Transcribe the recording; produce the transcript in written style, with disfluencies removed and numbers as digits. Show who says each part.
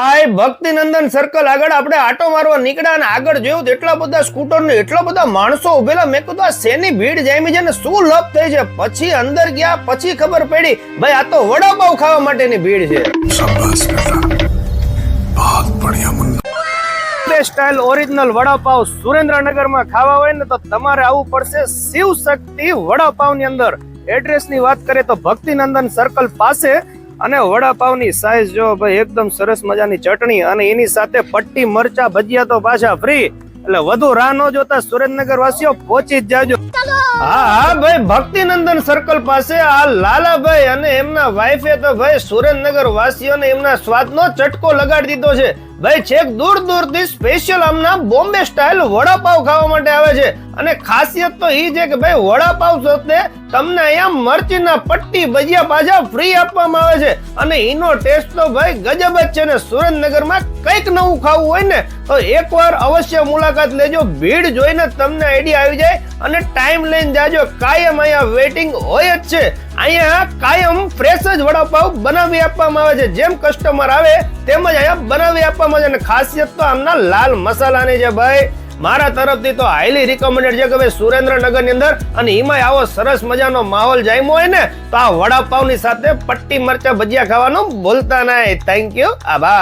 Speaker 1: આ ભક્તિનંદન સર્કલ આગળ આપણે આટો મારવા નીકળ્યા અને આગળ જોયું તો એટલા બધા સ્કૂટર ને એટલા બધા માણસો ઉભેલા. મેં કીધું આ શેની ભીડ જામી છે ને શું લપ થઈ છે. પછી અંદર ગયા પછી ખબર પડી ભાઈ આ તો વડાપાવ ખાવા માટેની ભીડ છે. શાબાશ બેટા, બહુત બઢિયા મુન્ના. સ્ટાઇલ ઓરિજિનલ વડાપાવ સુરેન્દ્રનગરમાં ખાવા હોય ને તો તમારે આવવું પડશે શિવ શક્તિ વડાપાવ ની અંદર. એડ્રેસ ની વાત કરીએ તો ભક્તિનંદન સર્કલ પાસે. અને વડાપાવની સાઈઝ જો ભાઈ એકદમ સરસ મજાની ચટણી અને એની સાથે પટ્ટી મરચા ભજીયા તો પાછા ફ્રી. એટલે વધુ રાહ ન જોતા સુરેન્દ્રનગર વાસીઓ પહોંચી જ જાજો. હા ભાઈ, ભક્તિનંદન સર્કલ પાસે આ લાલાભાઈ અને એમના વાઈફે તો ભાઈ સુરેન્દ્રનગર વાસીઓને એમના સ્વાદનો ચટકો લગાડી દીધો છે. ભાઈ છેક દૂર દૂર થી સ્પેશિયલ આમના બોમ્બે સ્ટાઇલ વડાપાવ ખાવા માટે આવે છે. અને ખાસિયત તો એ છે કે ભાઈ વડાપાવ સાથે તમને અહીંયા મરચીના પટ્ટી ભજીયા પાછા ફ્રી આપવામાં આવે છે. અને એનો ટેસ્ટ તો ભાઈ ગજબ જ છે ને. સુરેન્દ્રનગરમાં કંઈક નવું ખાવું હોય ને તો એકવાર અવશ્ય મુલાકાત લેજો. ભીડ જોઈને તમને આઈડિયા આવી જાય અને ટાઈમ લઈને જાજો. કાયમ અહીંયા વેઇટિંગ હોય જ છે. અહીંયા કાયમ ફ્રેશ જ વડાપાવ બનાવી આપવામાં આવે છે. જેમ કસ્ટમર આવે તેમ જ અહીંયા બનાવી આપવામાં આવે છે. અને ખાસિયત તો આમના લાલ મસાલાની છે ભાઈ. મારા તરફથી તો હાઈલી રિકમેન્ડેડ છે કે ભાઈ સુરેન્દ્રનગર ની અંદર અને એમાં આવો સરસ મજાનો માહોલ જામ્યો હોય ને તો આ વડાપાવ ની સાથે પટ્ટી મરચા ભજીયા ખાવાનું ભૂલતા નહીં. થેન્ક યુ, આભાર.